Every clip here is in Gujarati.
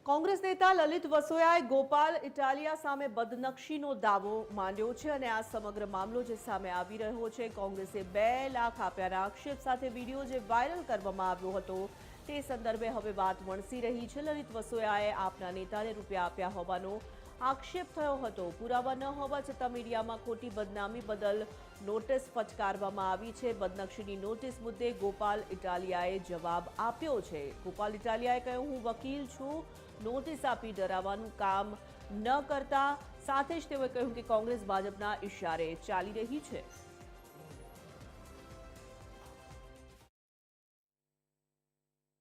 કોંગ્રેસ નેતા લલિત વસોયાએ ગોપાલ ઇટાલિયા સામે બદનક્ષીનો દાવો માંડ્યો છે અને આ સમગ્ર મામલો જે સામે આવી રહ્યો છે, કોંગ્રેસે 2 લાખ આપ્યાના આક્ષેપ સાથે વિડીયો જે વાયરલ કરવામાં આવ્યો હતો તે સંદર્ભે હવે વાત વણસી રહી છે। લલિત વસોયાએ આપના નેતાને રૂપિયા આપ્યા હોવાનો આક્ષેપ થયો હતો। પુરાવા ન હોવા છતાં મીડિયામાં ખોટી બદનામી બદલ નોટિસ ફટકારવામાં આવી છે। બદનક્ષીની નોટિસ મુદ્દે ગોપાલ ઇટાલિયાએ જવાબ આપ્યો છે। ગોપાલ ઇટાલિયાએ કહ્યું, હું વકીલ છું, નોટિસ આપી ડરાવવાનું કામ ન કરતા। સાથે જ તેઓએ કહ્યું કે કોંગ્રેસ ભાજપના ઇશારે ચાલી રહી છે।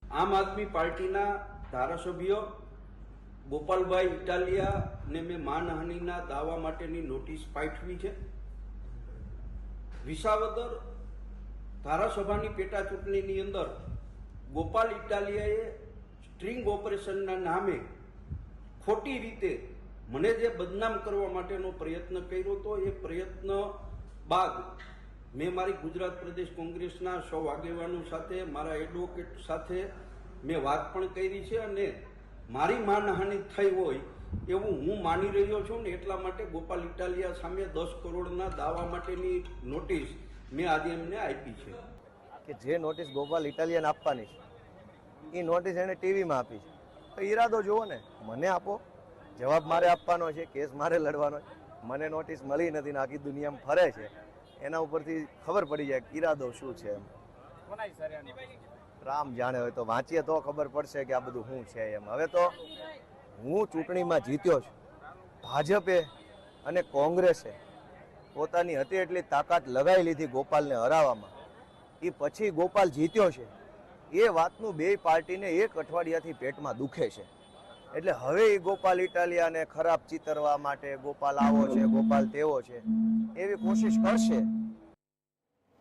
આમ આદમી પાર્ટીના ધારાસભ્ય ગોપાલભાઈ ઇટાલિયાને મેં માનહાનિના દાવા માટેની નોટિસ પાઠવી છે। વિસાવદર ધારાસભાની પેટા ચૂંટણીની અંદર ગોપાલ ઇટાલિયાએ સ્ટ્રિંગ ઓપરેશનના નામે ખોટી રીતે મને જે બદનામ કરવા માટેનો પ્રયત્ન કર્યો હતો, એ પ્રયત્ન બાદ મેં મારી ગુજરાત પ્રદેશ કોંગ્રેસના સૌ આગેવાનો સાથે, મારા એડવોકેટ સાથે મેં વાત પણ કરી છે અને મારી માનહાનિ થઈ હોય એવું હું માની રહ્યો છું ને એટલા માટે ગોપાલ ઇટાલિયા સામે 10 કરોડના દાવા માટેની નોટિસ મેં આજે એમને આપી છે। કે જે નોટિસ ગોપાલ ઇટાલિયાને આપવાની છે એ નોટિસ એણે ટીવીમાં આપી છે, તો ઈરાદો જુઓ ને, મને આપો, જવાબ મારે આપવાનો છે, કેસ મારે લડવાનો છે। મને નોટિસ મળી નથી ને આખી દુનિયામાં ફરે છે, એના ઉપરથી ખબર પડી જાય કે ઈરાદો શું છે એમ। રામ જાણે, હોય તો વાંચીએ તો ખબર પડશે કે આ બધું શું છે એમ। હવે તો હું ચૂંટણીમાં જીત્યો છું, ભાજપે અને કોંગ્રેસે પોતાની હતી એટલી તાકાત લગાવી લીધી ગોપાલને હરાવવામાં, એ પછી ગોપાલ જીત્યો છે એ વાતનું બે પાર્ટીને એક અઠવાડિયાથી પેટમાં દુખે છે। એટલે હવે એ ગોપાલ ઇટાલિયાને ખરાબ ચિતરવા માટે ગોપાલ આવો છે, ગોપાલ તેવો છે એવી કોશિશ કરશે।